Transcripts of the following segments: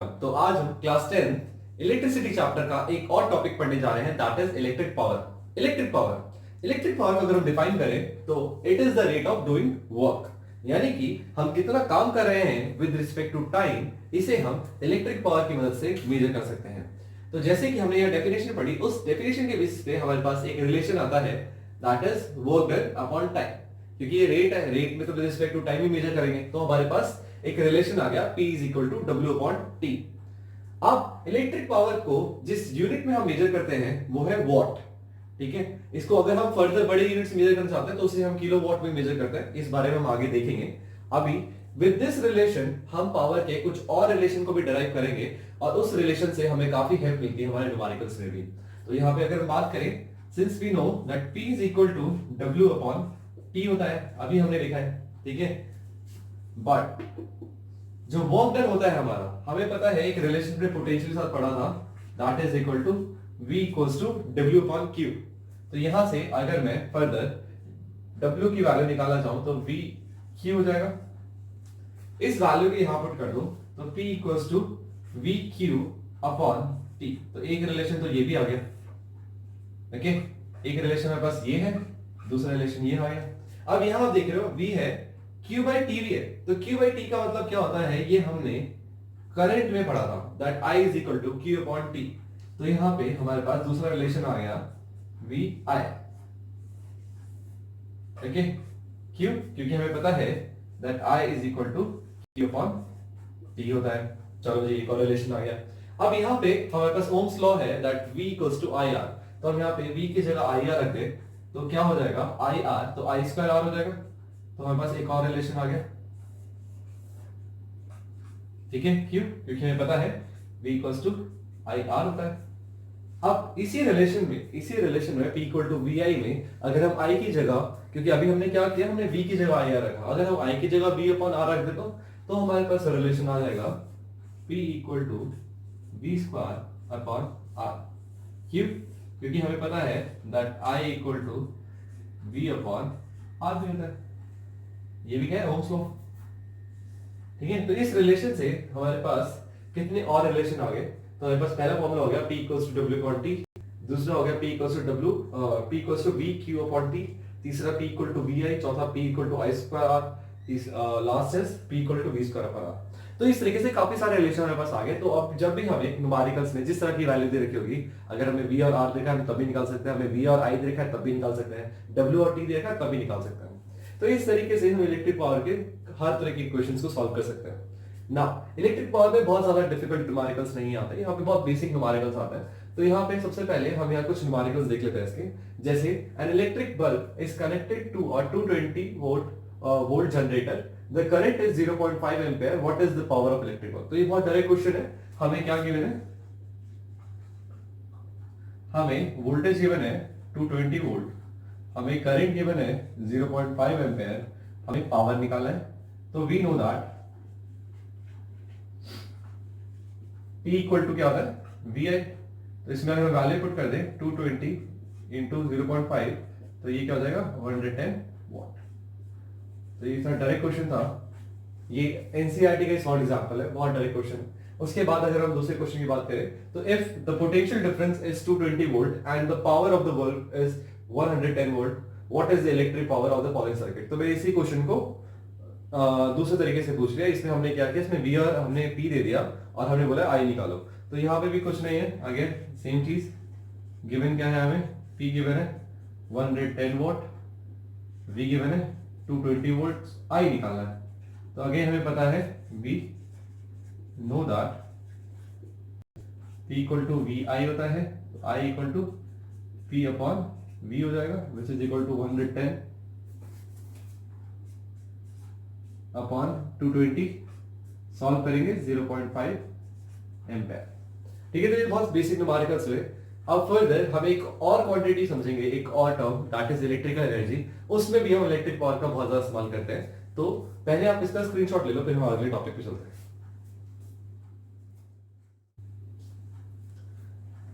तो आज हम क्लास 10 इलेक्ट्रिसिटी चैप्टर का एक और टॉपिक पढ़ने जा रहे हैं, that is electric power. Electric power को अगर हम डिफाइन करें तो it is the rate of doing work, यानी कि हम कितना काम कर रहे हैं विद रिस्पेक्ट टू टाइम, इसे हम इलेक्ट्रिक पावर की मदद से मेजर कर सकते हैं। तो जैसे कि हमने यह डेफिनेशन पढ़ी, उस डेफिनेशन के बेसिस पे हमारे पास एक रिलेशन आता है, that is work done upon time. क्योंकि ये रेट है, रेट में तो विद रिस्पेक्ट टू टाइम ही मेजर करेंगे, तो हमारे पास एक रिलेशन आ गया P is equal to W upon T. अब इलेक्ट्रिक पावर को जिस यूनिट में हम मेजर करते हैं वो है वॉट। ठीक है, इसको अगर हम फर्दर बड़े यूनिट से मेजर करना चाहते हैं तो उसे हम किलो वॉट में मेजर करते हैं। इस बारे में हम आगे देखेंगे। अभी विद दिस रिलेशन हम पावर के कुछ और रिलेशन को भी डिराइव करेंगे और उस रिलेशन से हमें काफी हेल्प मिलती है हमारे न्यूमेरिकल्स में भी। तो यहाँ पे अगर हम बात करें, since we know that P is equal to W upon T होता है, अभी हमने देखा है। ठीक है, बट जो वर्क डन होता है हमारा, हमें पता है एक रिलेशन में पोटेंशियल के साथ पढ़ा था, that is equal to V equals to W upon Q। तो यहां से अगर मैं फर्दर W की वैल्यू निकालना चाहूं तो V Q हो जाएगा। इस वैल्यू को यहां पुट कर दो तो P equals to V Q upon T। तो एक रिलेशन तो ये भी आ गया। ओके, एक रिलेशन मेरे पास ये है, दूसरा रिलेशन ये आ गया। अब यहां आप देख रहे हो V है, Q बाई टी भी है। तो Q बाई टी का मतलब क्या होता है, ये हमने करंट में पढ़ा था, that I is equal to Q upon T. तो यहां पे हमारे पास दूसरा रिलेशन आ गया V I। ओके, क्यों? क्योंकि हमें पता है that I is equal to Q upon T होता है। चलो जी, एक और रिलेशन आ गया। अब यहां पे हमारे पास ओम्स लॉ है that V equals to IR। तो हम यहां पे V की जगह IR रख दे तो क्या हो जाएगा, IR तो I स्क्वायर R हो जाएगा। तो हमारे पास एक और रिलेशन आ गया। ठीक है, क्यों? क्योंकि हमें पता है V इक्वल्स टू IR होता है। अब इसी रिलेशन में P इक्वल टू VI में अगर हम I की जगह, क्योंकि अभी हमने क्या किया, हमने V की जगह IR रखा, अगर हम I की जगह V अपॉन R रख दे तो हमारे पास रिलेशन आ जाएगा P equal to V square upon R। क्यों? क्योंकि हमें पता है that I equal to V upon R भी होता है। ये भी क्या है, ओम्स लॉ। ठीक है, तो इस रिलेशन से हमारे पास कितने और रिलेशन आ गए। तो हमारे पास पहला फॉर्मूला हो गया P equals to W upon T, दूसरा हो गया P equals to V Q upon T, तीसरा P इक्वल टू VI, चौथा P equal to I square R, last है P equal to V square upon R। तो इस तरीके से काफी सारे रिलेशन हमारे पास आ गए। तो अब जब भी हमें न्यूमेरिकल्स में जिस तरह की वैल्यू दे रखी होगी, अगर हमें V और R देखा है हम तब भी निकाल सकते हैं, हमें V और I देखा है तब भी निकाल सकते हैं, W और T देखा है तब भी निकाल सकते हैं। तो इस तरीके से हम इलेक्ट्रिक पावर के हर तरह के इक्वेशंस को सॉल्व कर सकते हैं ना। इलेक्ट्रिक पावर में बहुत ज्यादा डिफिकल्ट न्यूमेरिकल्स नहीं आते, यहाँ पे बहुत बेसिक न्यूमेरिकल्स आते हैं। तो यहाँ पे सबसे पहले हम यहाँ कुछ न्यूमेरिकल्स देख लेते हैं इसके। जैसे an electric bulb is connected to a 220 volt generator, the current is 0.5 ampere, what is the power of electric bulb. तो ये बहुत डायरेक्ट क्वेश्चन है। हमें क्या गिवन है, हमें वोल्टेज गिवन है 220 वोल्ट, हमें करंट गिवन है 0.5 एम्पीयर, हमें पावर निकालना है। तो we know that P equal to क्या होता है, VI। तो इसमें अगर वैल्यू पुट कर दें 220 इंटू 0.5 तो ये क्या हो जाएगा, 110 वॉट। तो ये डायरेक्ट क्वेश्चन था, ये एनसीईआरटी का स्मॉल एग्जांपल है, बहुत डायरेक्ट क्वेश्चन। उसके बाद अगर हम दूसरे क्वेश्चन की बात करें तो if the potential difference is 220 volt and the power of the bulb is 110 volt, what is the electric power of the following circuit. तो मैं इसी क्वेश्चन को दूसरे तरीके से पूछ लिया। इसमें हमने क्या किया, इसमें V और हमने P दे दिया और हमने बोला I निकालो। तो यहाँ पे भी कुछ नहीं है, अगेन सेम चीज। गिवन क्या है, हमें P गिवन है 110 वोल्ट, V गिवन है 220 वोल्ट, I निकालना है। तो अगेन हमें पता है V know that P equal to VI होता है, तो I equal to P upon V हो जाएगा, which is equal to 110 upon 220, solve करेंगे 0.5 एम्पीयर। ठीक है, तो ये बहुत बेसिक न्यूमेरिकल्स हुए। अब फर्दर हम एक और क्वांटिटी समझेंगे, एक और term, that is electrical energy. उसमें भी हम इलेक्ट्रिक पावर का बहुत ज्यादा इस्तेमाल करते हैं। तो पहले आप इसका स्क्रीनशॉट ले लो, फिर हम अगले टॉपिक पे चलते हैं।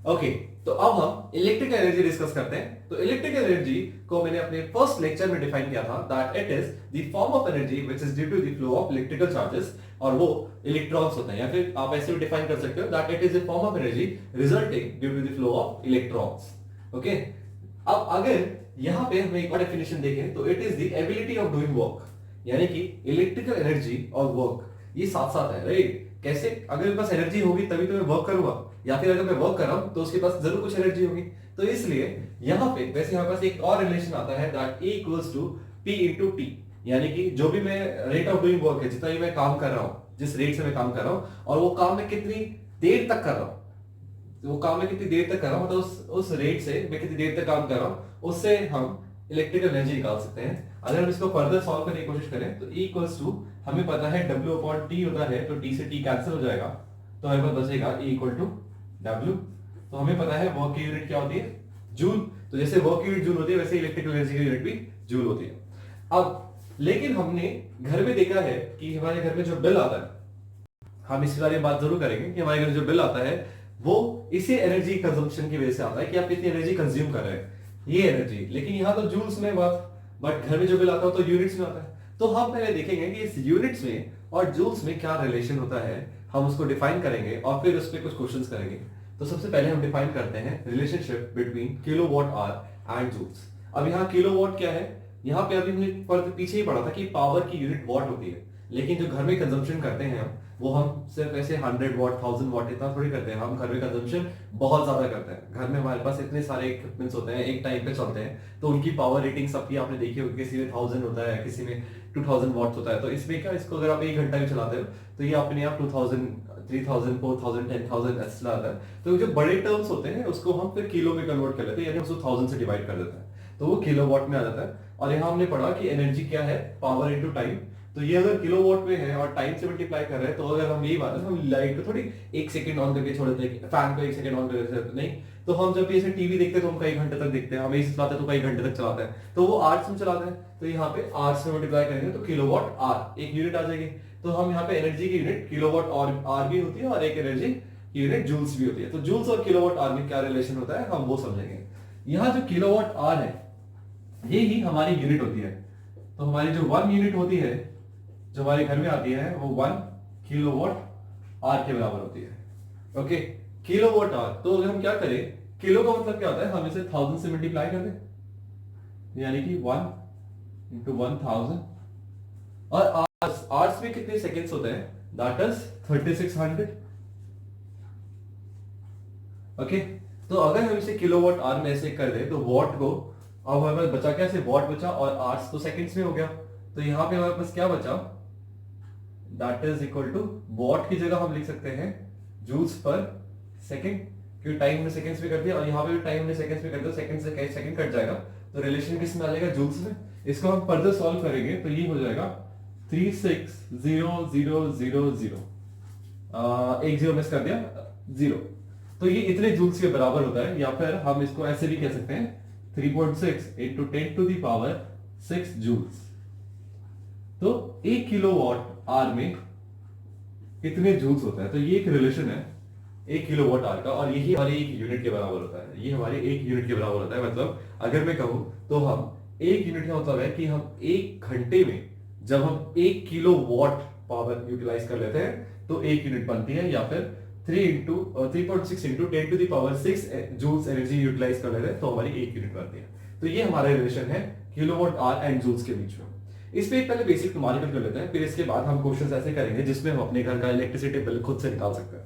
ओके, तो अब हम इलेक्ट्रिकल एनर्जी डिस्कस करते हैं। तो इलेक्ट्रिकल एनर्जी को मैंने अपने फर्स्ट लेक्चर में डिफाइन किया था that it is the form of energy which is due to the flow of electrical charges, और वो इलेक्ट्रॉन्स होते हैं, या फिर आप ऐसे भी डिफाइन कर सकते हो that it is the form of energy resulting due to the flow of electrons. Okay, अब अगर यहां पे हम एक और डेफिनेशन देखें तो it is the ability of doing work, यानी कि इलेक्ट्रिकल एनर्जी और वर्क ये साथ साथ है, राइट? कैसे? अगर मेरे पास एनर्जी होगी तभी तो मैं वर्क करूंगा, या फिर अगर मैं वर्क कर रहा हूं तो उसके पास जरूर कुछ एनर्जी होगी। तो इसलिए यहां पे वैसे हमारे पास एक और रिलेशन आता है that E equals to P into T, यानी कि जो भी मैं रेट ऑफ डूइंग वर्क है, जितना भी मैं काम कर रहा हूं, जिस रेट से मैं काम कर रहा हूं, और वो काम मैं कितनी देर तक कर रहा हूं, वो काम मैं कितनी देर तक कर रहा हूं, मतलब उस रेट से मैं कितनी देर तक काम कर रहा हूं, उससे हम इलेक्ट्रिकल एनर्जी निकाल सकते हैं। अगर हम इसको फर्दर सॉल्व करने की कोशिश करें तो E इक्वल्स टू, हमें पता है W अपॉन T होता है, तो T से T कैंसिल हो जाएगा, तो हमें पास बचेगा E इक्वल टू W। तो हमें पता है वर्क की यूनिट क्या होती है, जूल। तो जैसे वर्क की यूनिट जूल होती है वैसे इलेक्ट्रिकल एनर्जी की यूनिट भी जूल होती है। अब लेकिन हमने घर में देखा है कि हमारे घर में जो बिल आता है, हम इस बारे में बात जरूर करेंगे कि हमारे घर में जो बिल आता है वो इसी एनर्जी कंजम्पशन की वजह से आता है कि आप कितनी एनर्जी कंज्यूम कर रहे हैं, ये एनर्जी। लेकिन यहाँ तो जूल्स में बात, बट घर में जो बिल आता है तो यूनिट्स में आता है। तो हम पहले देखेंगे कि इस यूनिट्स में और जूल्स में क्या रिलेशन होता है, हम उसको डिफाइन करेंगे और फिर उस पर कुछ क्वेश्चंस करेंगे। तो सबसे पहले हम डिफाइन करते हैं relationship between kilowatt hour and joules. अब यहाँ किलोवाट क्या है, यहाँ पे अभी हमने पीछे ही पढ़ा था कि पावर की यूनिट वॉट होती है, लेकिन जो घर में कंजम्पशन करते हैं वो हम सिर्फ ऐसे 100 वॉट 1000 वॉट इतना थोड़ी करते हैं। हम घर में कंजम्पशन बहुत ज्यादा करते हैं। घर में हमारे पास इतने सारे इक्विपमेंट्स होते हैं, एक टाइम पे चलते हैं, तो उनकी पावर रेटिंग सबकी आपने देखी होगी, किसी में 1000 होता है, किसी में 2000 वॉट्स होता है। तो इसमें क्या, इसको अगर आप 1 घंटा भी चलाते हो तो ये अपने आप 2000 3000 4000 10000 ऐसे चलाता है। तो जो बड़े टर्म्स होते हैं उसको हम फिर किलो में कन्वर्ट कर लेते हैं, यानी उसको 1000 से डिवाइड कर देते हैं, तो वो किलोवाट में आ जाता है। और यहाँ हमने पढ़ा कि एनर्जी क्या है, पावर इनटू टाइम। तो ये अगर किलोवाट में है और टाइम से मल्टीप्लाई कर रहे हैं, तो अगर हम यही बात है, हम लाइट को थोड़ी 1 सेकंड ऑन करके छोड़ देते हैं, फैन को 1 सेकंड ऑन करके नहीं। तो हम जब भी ऐसे टीवी देखते हैं तो हम कई घंटे तक देखते हैं, हम एसी चलाते हैं तो कई घंटे तक चलाते हैं, तो वो आवर्स में चलाते हैं। तो यहाँ पे आवर्स में मल्टीप्लाई करेंगे तो किलोवाट आवर एक यूनिट आ जाएगी। तो हम यहाँ पे एनर्जी की यूनिट किलोवाट और आर भी होती है, और एक एनर्जी की यूनिट जूल्स भी होती है। तो जूल्स और किलोवाट आर में क्या रिलेशन होता है हम वो समझेंगे। यहाँ जो किलोवाट आर है ये ही हमारी यूनिट होती है। तो हमारी जो 1 यूनिट होती है जो हमारे घर में आती है वो 1 किलोवाट आर के बराबर होती है। Okay, kilowatt hour. तो अगर हम क्या करें, किलो का मतलब क्या होता है, हम इसे 1000 से मल्टीप्लाई कर दें, यानी कि 1 इंटू 1000, और आवर्स, आवर्स में कितने सेकेंड्स होते हैं, दैट इज 3600। ओके, तो अगर हम इसे किलोवाट आवर में ऐसे कर दे तो वॉट को, अब हमारे पास बचा क्या, से वॉट बचा और आवर्स तो सेकंड्स में हो गया। तो यहां पे हमारे पास क्या बचा, that is equal to watt की जगह हम लिख सकते हैं जूल्स पर सेकंड, क्योंकि टाइम हमने सेकंड्स में कर दिया और यहाँ पे भी टाइम हमने सेकंड्स में कर दिया, सेकंड से सेकंड कट जाएगा, तो रिलेशन किस में आ जाएगा, जूल्स में। इसको हम फर्दर सॉल्व करेंगे तो ये हो जाएगा 360000, एक जीरो मिस कर दिया, 0। तो ये इतने जूल्स के बराबर होता है, या फिर हम इसको ऐसे भी कह सकते हैं 3.6 into 10 to the power 6 joules. तो 1 किलोवाट आवर में कितने जूल्स होता है, तो ये एक रिलेशन है 1 किलोवाट आवर का, और यही हमारी 1 यूनिट के बराबर होता है। ये हमारे 1 यूनिट के बराबर होता है। मतलब अगर मैं कहूं तो हम 1 यूनिट का मतलब है कि हम 1 घंटे में जब हम 1 किलोवाट पावर यूटिलाइज कर लेते हैं तो 1 यूनिट बनती है, या फिर 3.6 into 10 to the power 6 joules energy utilise कर लेते हैं तो हमारी 1 यूनिट बनती है। तो ये हमारा रिलेशन है किलोवाट आवर एंड जूल्स के बीच में। इस पे पहले बेसिक न्यूमेरिकल कर लेते हैं, फिर इसके बाद हम क्वेश्चंस ऐसे करेंगे जिसमें हम अपने घर का इलेक्ट्रिसिटी बिल खुद से निकाल सकते हैं।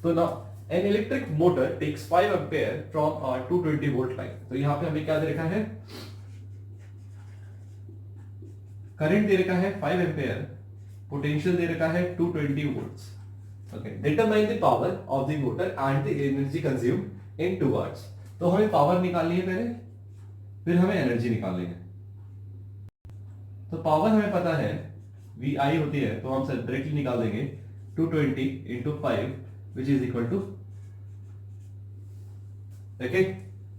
तो ना an electric motor takes 5 ampere from a 220 volt line. तो यहाँ पे हमें क्या दे रखा है, करंट दे रखा है 5 एम्पीयर, पोटेंशियल दे रखा है 220 volts. Okay, determine the power of the motor and the energy consumed in 2 hours. तो हमें पावर निकालनी है पहले, फिर हमें एनर्जी निकालनी है। तो पावर हमें पता है VI होती है, तो हम डायरेक्टली निकाल देंगे 220 into 5 which is equal to, देखिए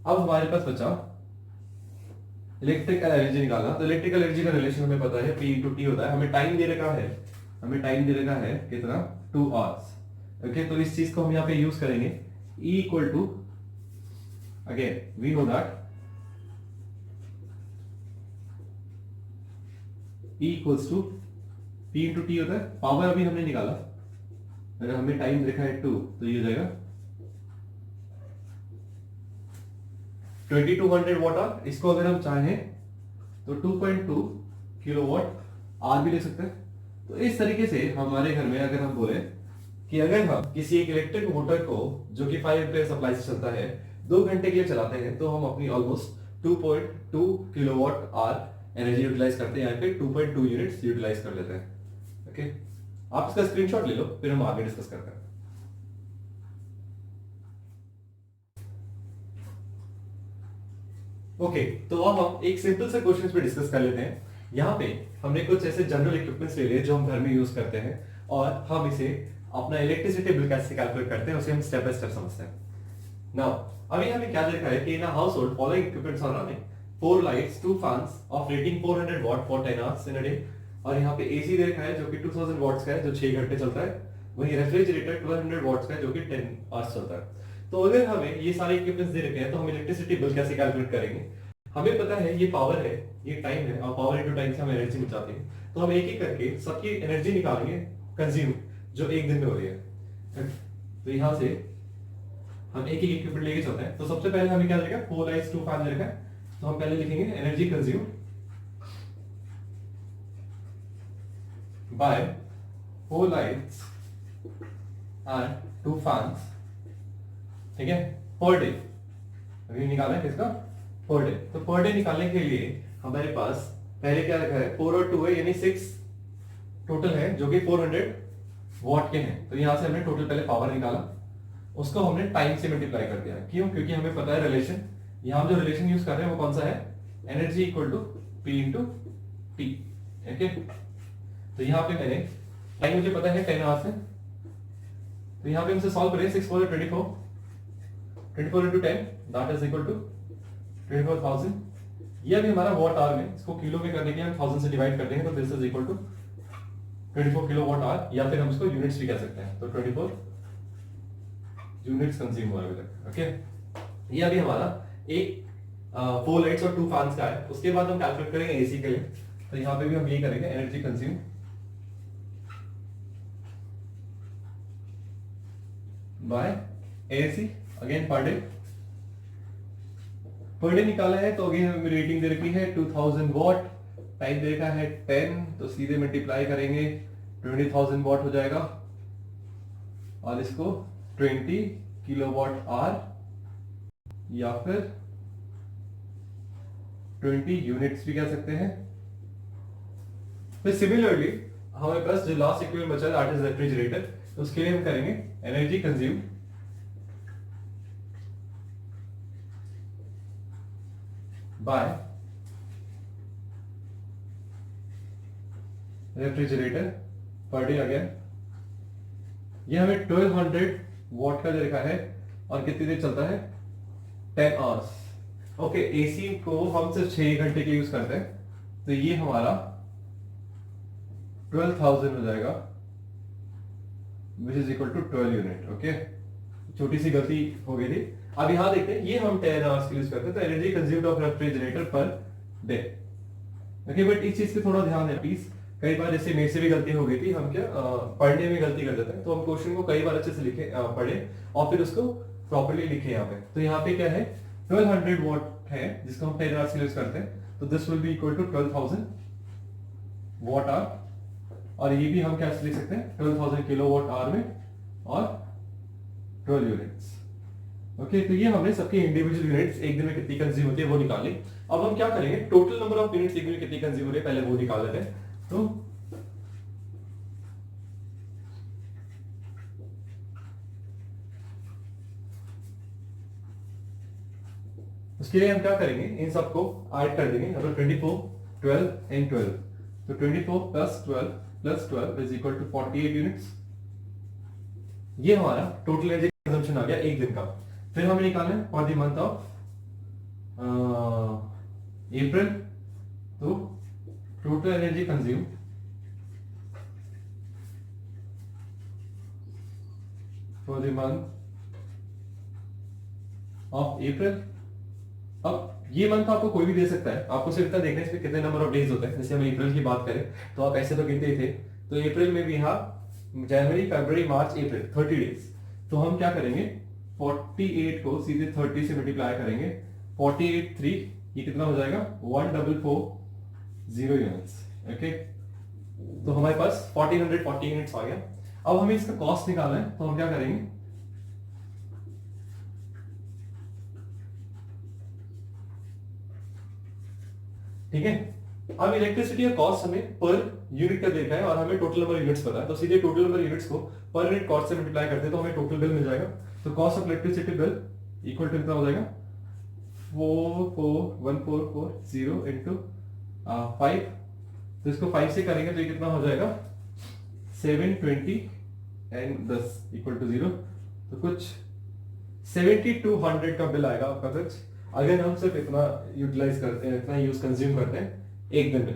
अब हमारे पास बचा इलेक्ट्रिकल एनर्जी निकालना। तो इलेक्ट्रिकल एनर्जी का रिलेशन हमें पता है P इंटू टी होता है। हमें टाइम दे रखा है, कितना, 2 आवर्स। ओके, तो इस चीज को हम यहाँ पे यूज करेंगे E equal to again we know that E equals to P into T होता है, पावर अभी हमने निकाला, अगर हमें टाइम देखा है 2 तो ये हो जाएगा 2200 वॉट आवर। इसको अगर हम चाहें तो 2.2 किलोवाट आवर भी ले सकते हैं। तो इस तरीके से हमारे घर में अगर हम बोले कि अगर हम किसी एक इलेक्ट्रिक मोटर को जो कि 5 एम्पीयर सप्लाई से चलता है 2 घंटे के लिए चलाते हैं तो हम अपनी almost 2.2 kilowatt hour energy utilise करते हैं, या फिर 2.2 यूनिट्स यूटिलाइज कर लेते हैं। ओके, आप इसका स्क्रीनशॉट ले लो, फिर हम आगे डिस्कस करते हैं। ओके, तो अब हम एक सिंपल से क्वेश्चन पे डिस्कस कर लेते हैं। यहाँ पे हमने कुछ ऐसे जनरल इक्विपमेंट्स ले लिए जो हम घर में यूज करते हैं, और हम इसे अपना इलेक्ट्रिसिटी बिल कैसे कैलकुलेट करते हैं उसे हम स्टेप बाय स्टेप समझते हैं। नाउ अभी हमें क्या देखा है कि in a household following equipments are running, 4 lights, 2 fans of rating 400 watt for 10 hours in a day, और यहाँ पे एसी देखा है जो कि 2000 वॉट्स का है जो 6 घंटे चलता है, वही रेफ्रिजरेटर 1200 वॉट्स का है जो कि 10 आवर्स चलता है। तो अगर हमें ये सारे इक्विपमेंट्स दे रखे हैं तो हम इलेक्ट्रिसिटी बिल कैसे कैलकुलेट करेंगे? हमें पता है ये पावर है, ये टाइम है, और पावर इनटू टाइम से हम एनर्जी निकालते हैं, तो हम एक एक करके सबकी एनर्जी निकालेंगे कंज्यूम जो एक दिन में हो रही है। तो यहां से हम एक एक इक्विपमेंट लेके चलते हैं। तो सबसे पहले हमें क्या देगा, 4 लाइट्स 2 फैन दे रखा है, तो हम पहले लिखेंगे energy consume by 4 lights and 2 fans, ठीक है, पर डे। अभी निकाला है किसका, पर डे। तो पर डे निकालने के लिए हमारे पास पहले क्या रखा है, 4 और 2 है, यानी 6 टोटल है जो कि 400 वॉट के हैं। तो यहां से हमने टोटल पहले पावर निकाला, उसको हमने टाइम से मल्टीप्लाई कर दिया। क्यों? क्योंकि हमें पता है रिलेशन, यहां जो रिलेशन यूज कर रहे हैं वो कौन सा है, energy equal to P into T. Okay, तो यहां पे मैंने टाइम मुझे पता है 10 आवर्स है, तो यहां पे हमसे सॉल्व करें 6 4 24 24 into 10 that is equal to 24,000। ये भी हमारा वॉट आवर में, इसको किलो में करने के लिए हम 1000 से डिवाइड कर देंगे, तो this is equal to 24 kilo watt hour, या फिर हम इसको यूनिट्स भी कह सकते हैं। तो 24 यूनिट्स कंज्यूम हुआ है। ओके, ये अभी हमारा एक 4 लाइट्स और 2 फैंस का है। उसके बाद हम कैलकुलेट करेंगे एसी के लिए, तो यहाँ पे भी हम यही करेंगे, energy consume by AC again per day निकाला है, तो अगेन हमें रेटिंग दे रखी है 2000 वॉट, टाइम दे रखा है 10, तो सीधे मल्टीप्लाई करेंगे 20,000 वॉट हो जाएगा, और इसको 20 किलोवाट आवर या फिर 20 यूनिट्स भी कह सकते हैं। फिर सिमिलरली हमारे पास जो लास्ट इक्विपमेंट बचा है दैट इज रेफ्रिजरेटर, तो उसके लिए हम करेंगे energy consume by refrigerator per day. Again ये हमें 1200 वॉट का दे रखा है, और कितनी देर चलता है, 10 आवर्स। ओके, एसी को हम सिर्फ 6 घंटे के यूज करते हैं, तो ये हमारा 12,000 हो जाएगा, which is equal to 12 unit. Okay, छोटी सी गलती हो गई थी। अब यहां देखते हैं, ये हम 10 आवर्स के यूज करते हैं, तो energy consumed of refrigerator per day. Okay, but इस चीज पे थोड़ा ध्यान है प्लीज, कई बार जैसे मेरे से भी गलती हो गई थी, हम क्या पढ़ने में गलती कर देते हैं, तो हम क्वेश्चन को कई बार अच्छे से लिखे पढ़े और फिर उसको प्रॉपर्ली लिखे। यहाँ पे तो यहाँ पे क्या है, 1200 वॉट है जिसको हम 10 आवर्स के यूज करते हैं, तो this will be equal to 12,000 watt hour, और ये भी हम क्या लिख सकते हैं 12,000 किलो वॉट आवर में, और 12 यूनिट्स। ओके, तो ये हमने सबके इंडिविजुअल यूनिट्स एक दिन में कितनी कंज्यूम होती है वो निकाली। अब हम क्या करेंगे, टोटल नंबर ऑफ यूनिट्स एक दिन में कितनी कंज्यूम हो रही है पहले वो निकाल लेते हैं। तो उसके लिए हम क्या करेंगे, इन सबको ऐड कर देंगे, मतलब 24 12 एंड 12, तो 24 plus 12 plus 12 is equal to 48 units. ये हमारा टोटल एनर्जी कंजम्पशन आ गया एक दिन का। फिर हमें निकालना है for the month of April, तो total energy consume for the month of April अब ये मंथ आपको कोई भी दे सकता है, आपको सिर्फ इतना देखना है इसमें कितने नंबर ऑफ डेज होते हैं। जैसे हम अप्रैल की बात करें तो आप ऐसे तो गिनते ही थे, तो अप्रैल में भी यहाँ जनवरी फरवरी मार्च अप्रैल 30 डेज। तो हम क्या करेंगे 48 को सीधे 30 से मल्टीप्लाई करेंगे, 48 3 ये कितना हो जाएगा 1440 यूनिट्स। ओके, तो हमारे पास 1440 यूनिट्स आ गया। अब हमें इसका कॉस्ट निकालना है, तो हम क्या करेंगे ठीक है। अब इलेक्ट्रिसिटी का कॉस्ट हमें पर यूनिट का देखा है और हमें टोटल नंबर यूनिट्स पता है, तो सीधे टोटल नंबर यूनिट्स को पर यूनिट कॉस्ट से मल्टीप्लाई करते हैं तो हमें टोटल बिल मिल जाएगा। तो cost of electricity bill equal to कितना हो जाएगा 44140 इंटू 5, तो इसको 5 से करेंगे तो ये कितना हो जाएगा 720 एंड 10 इक्वल टू 0, तो कुछ 7200 का बिल आएगा आपका कुछ, अगर हम सिर्फ इतना यूटिलाइज करते हैं, इतना यूज कंज्यूम करते हैं एक दिन में।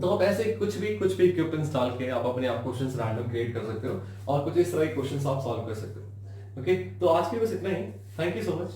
तो आप ऐसे कुछ भी इक्विपमेंट्स डाल के आप अपने आप क्वेश्चंस रैंडम क्रिएट कर सकते हो और कुछ इस तरह के क्वेश्चंस आप सॉल्व कर सकते हो। ओके, तो आज के बस इतना ही। Thank you so much.